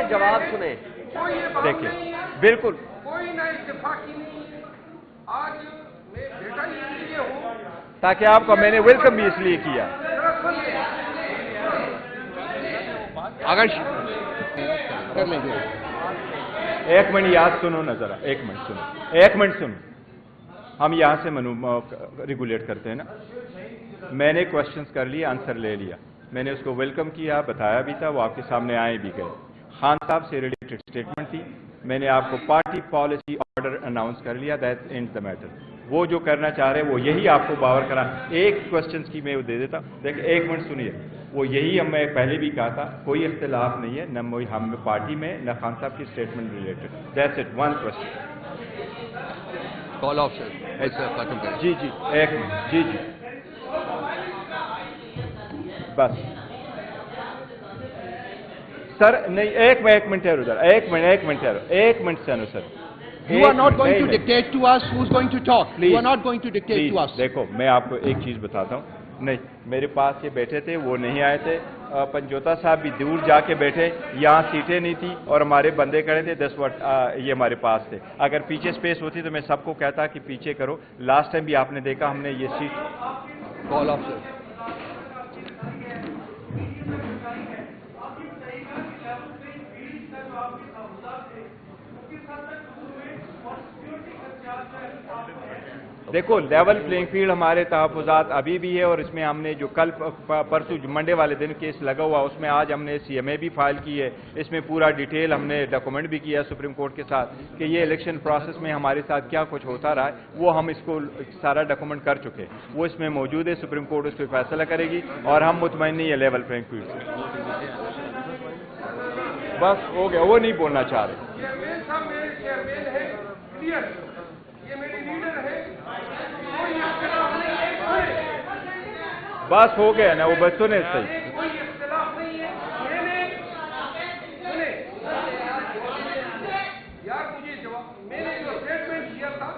जवाब सुने। देखिए, बिल्कुल कोई ना इत्तेफाकी नहीं। आज मैं बेटा इसलिए हूँ ताकि आपको मैंने वेलकम भी इसलिए किया। अगर एक मिनट याद सुनो ना जरा, एक मिनट सुनो। हम यहाँ से रेगुलेट करते हैं ना। मैंने क्वेश्चंस कर लिए, आंसर ले लिया, मैंने उसको वेलकम किया, बताया भी था, वो आपके सामने आए भी गए। खान साहब से रिलेटेड स्टेटमेंट थी, मैंने आपको पार्टी पॉलिसी ऑर्डर अनाउंस कर लिया, दैट एंड द मैटर। वो जो करना चाह रहे हैं वो यही आपको बावर करा। एक क्वेश्चन की मैं वो दे देता। देखिए, एक मिनट सुनिए, वो यही हम मैं पहले भी कहा था, कोई इख्तिलाफ नहीं है, न हम पार्टी में न खान साहब की statement related. That's it, one question. Call of ऐसा खत्म करें। जी एक मिनट, जी बस सर, नहीं एक मिनट ठहरो सर, एक मिनट ठहरो, एक मिनट से sir. You are not going to dictate to us who's going to talk. You are not going to dictate to us. देखो, मैं आपको एक चीज बताता हूँ। नहीं, मेरे पास ये बैठे थे, वो नहीं आए थे। पंजोता साहब भी दूर जाके बैठे, यहाँ सीटें नहीं थी और हमारे बंदे खड़े थे 10 वोट ये हमारे पास थे। अगर पीछे स्पेस होती तो मैं सबको कहता कि पीछे करो। लास्ट टाइम भी आपने देखा, हमने ये सीट कॉल ऑफ सर। देखो, लेवल प्लेइंग फील्ड हमारे तहफ़्फ़ुज़ात अभी भी है, और इसमें हमने जो कल परसों मंडे वाले दिन केस लगा हुआ, उसमें आज हमने CMA भी फाइल की है। इसमें पूरा डिटेल हमने डॉक्यूमेंट भी किया सुप्रीम कोर्ट के साथ कि ये इलेक्शन प्रोसेस में हमारे साथ क्या कुछ होता रहा है, वो हम इसको सारा डॉक्यूमेंट कर चुके हैं, वो इसमें मौजूद है। सुप्रीम कोर्ट उस पर फैसला करेगी और हम मुतमईन नहीं है लेवल प्लेइंग फील्ड से। बस हो गया, वो नहीं बोलना चाह रहे। बस हो गया ना, वो बच्चों ने सही। कोई इख्तिलाफ नहीं है। सुने यार, मुझे जवाब, मैंने जो स्टेटमेंट किया था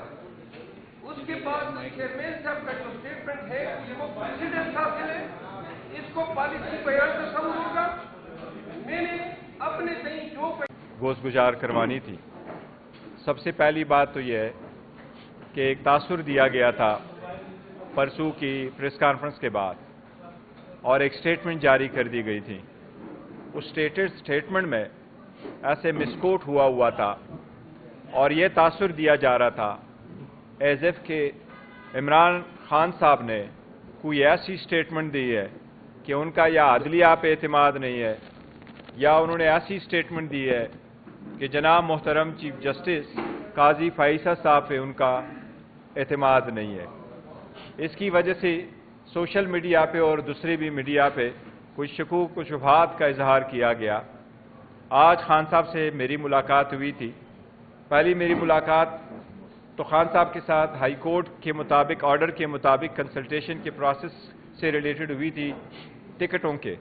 उसके बाद चेयरमैन साहब का जो स्टेटमेंट है वो प्रेसिडेंट हासिल है, इसको पॉलिसी बयान तस्वुर होगा। मैंने अपने सही जो गोश्त गुजार करवानी थी। सबसे पहली बात तो यह है कि एक तासुर दिया गया था परसों की प्रेस कॉन्फ्रेंस के बाद, और एक स्टेटमेंट जारी कर दी गई थी। उस स्टेटमेंट में ऐसे मिसकोट हुआ था, और यह तासुर दिया जा रहा था एज एफ के इमरान खान साहब ने कोई ऐसी स्टेटमेंट दी है कि उनका या अदलिया पे एतमाद नहीं है, या उन्होंने ऐसी स्टेटमेंट दी है कि जनाब मोहतरम चीफ जस्टिस काजी फैसल साहब पे उनका एतमाद नहीं है। इसकी वजह से सोशल मीडिया पे और दूसरे भी मीडिया पे कुछ शकूक कुछ शुबहात का इजहार किया गया। आज खान साहब से मेरी मुलाकात हुई थी। पहली मेरी मुलाकात तो खान साहब के साथ हाई कोर्ट के मुताबिक, ऑर्डर के मुताबिक कंसल्टेशन के प्रोसेस से रिलेटेड हुई थी टिकटों के,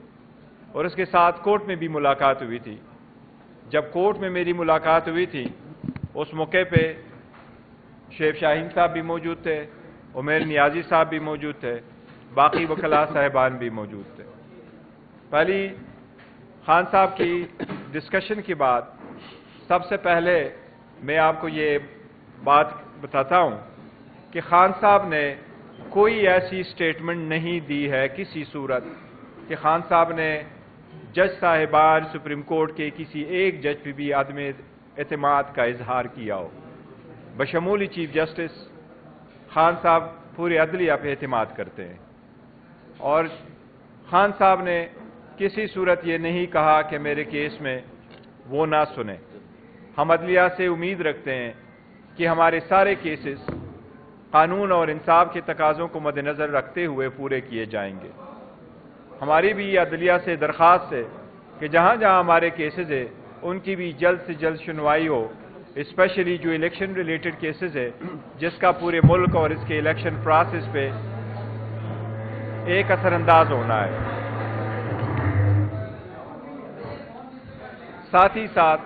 और उसके साथ कोर्ट में भी मुलाकात हुई थी। जब कोर्ट में मेरी मुलाकात हुई थी, उस मौके पे शेख शाहीन साहब भी मौजूद थे, उमर नियाजी साहब भी मौजूद थे, बाकी वकला साहिबान भी मौजूद थे। पहली खान साहब की डिस्कशन के बाद सबसे पहले मैं आपको ये बात बताता हूं कि खान साहब ने कोई ऐसी स्टेटमेंट नहीं दी है किसी सूरत कि खान साहब ने जज साहिबान सुप्रीम कोर्ट के किसी एक जज पे भी आदम एतमाद का इजहार किया हो। बशमूल चीफ जस्टिस खान साहब पूरे अदलिया पे एतमाद करते हैं, और खान साहब ने किसी सूरत ये नहीं कहा कि मेरे केस में वो ना सुने। हम अदलिया से उम्मीद रखते हैं कि हमारे सारे केसेस कानून और इंसाफ के तकाज़ों को मद्देनज़र रखते हुए पूरे किए जाएंगे। हमारी भी अदलिया से दरख्वास्त है कि जहाँ जहाँ हमारे केसेस है उनकी भी जल्द से जल्द सुनवाई हो, स्पेशली जो इलेक्शन रिलेटेड केसेस है जिसका पूरे मुल्क और इसके इलेक्शन प्रोसेस पे एक असरअंदाज होना है। साथ ही साथ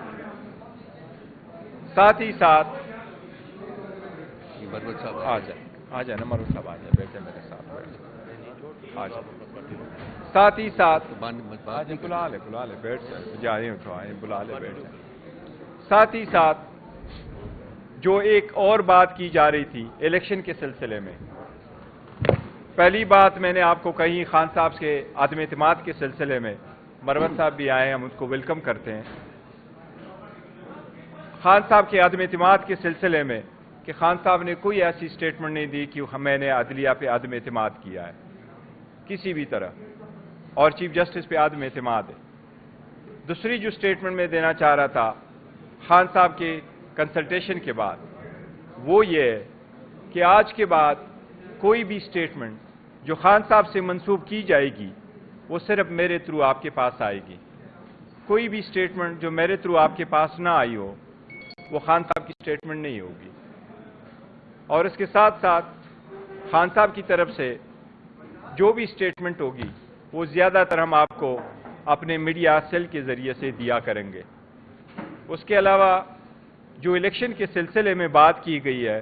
आ जाए ना मरूद साहब, आ जाए, बैठे मेरे साथ बैठे, आ जाए। ساتھ ہی ساتھ بات نہیں بلا لے بیٹھ جائیں بلا لے بیٹھ جائیں. ساتھ ہی ساتھ جو ایک اور بات کی جا رہی تھی الیکشن کے سلسلے میں، پہلی بات میں نے آپ کو کہی خان صاحب کے عدم اعتماد کے سلسلے میں. مروت صاحب بھی آئے، ہم اس کو ویلکم کرتے ہیں. خان صاحب کے عدم اعتماد کے سلسلے میں کہ خان صاحب نے کوئی ایسی سٹیٹمنٹ نہیں دی کہ میں نے عدلیہ پہ عدم اعتماد کیا ہے کسی بھی طرح، اور چیف جسٹس پہ عدم اعتماد ہے. دوسری جو سٹیٹمنٹ میں دینا چاہ رہا تھا خان صاحب کے کنسلٹیشن کے بعد، وہ یہ ہے کہ آج کے بعد کوئی بھی سٹیٹمنٹ جو خان صاحب سے منسوب کی جائے گی وہ صرف میرے تھرو آپ کے پاس آئے گی. کوئی بھی سٹیٹمنٹ جو میرے تھرو آپ کے پاس نہ آئی ہو وہ خان صاحب کی سٹیٹمنٹ نہیں ہوگی. اور اس کے ساتھ ساتھ خان صاحب کی طرف سے جو بھی سٹیٹمنٹ ہوگی وہ زیادہ تر ہم آپ کو اپنے میڈیا سیل کے ذریعے سے دیا کریں گے. اس کے علاوہ جو الیکشن کے سلسلے میں بات کی گئی ہے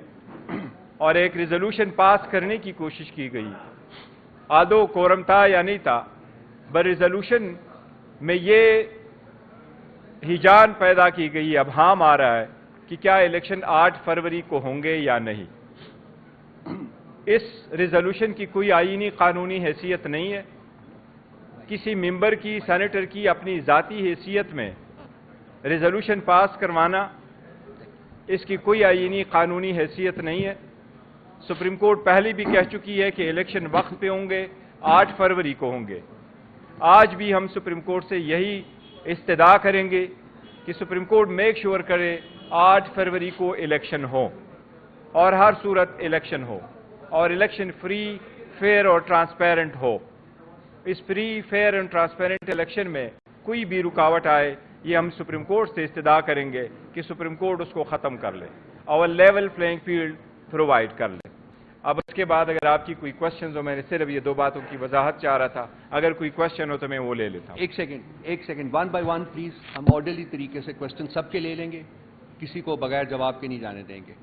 اور ایک ریزولوشن پاس کرنے کی کوشش کی گئی، آدو کورم تھا یا نہیں تھا، بر ریزولوشن میں یہ ہیجان پیدا کی گئی، ابہام آ رہا ہے کہ کیا الیکشن 8 فروری کو ہوں گے یا نہیں. اس ریزولوشن کی کوئی آئینی قانونی حیثیت نہیں ہے. کسی ممبر کی، سینیٹر کی اپنی ذاتی حیثیت میں ریزولوشن پاس کروانا، اس کی کوئی آئینی قانونی حیثیت نہیں ہے. سپریم کورٹ پہلے بھی کہہ چکی ہے کہ الیکشن وقت پہ ہوں گے، 8 فروری کو ہوں گے. آج بھی ہم سپریم کورٹ سے یہی استدعا کریں گے کہ سپریم کورٹ میک شور کرے 8 فروری کو الیکشن ہو اور ہر صورت الیکشن ہو، اور الیکشن فری، فیئر اور ٹرانسپیرنٹ ہو. اس free, fair and transparent election میں کوئی بھی رکاوٹ آئے یہ ہم سپریم کورٹ سے استدعا کریں گے کہ سپریم کورٹ اس کو ختم کر لے اور لیول پلینگ فیلڈ پرووائڈ کر لے. اب اس کے بعد اگر آپ کی کوئی کوشچنز ہو، میں نے صرف یہ 2 باتوں کی وضاحت چاہ رہا تھا، اگر کوئی کوشچن ہو تو میں وہ لے لیتا ہوں. ایک سیکنڈ 1 by 1 پلیز. ہم آرڈرلی طریقے سے کوشچن سب کے لے لیں گے، کسی کو بغیر جواب کے نہیں جانے دیں گے.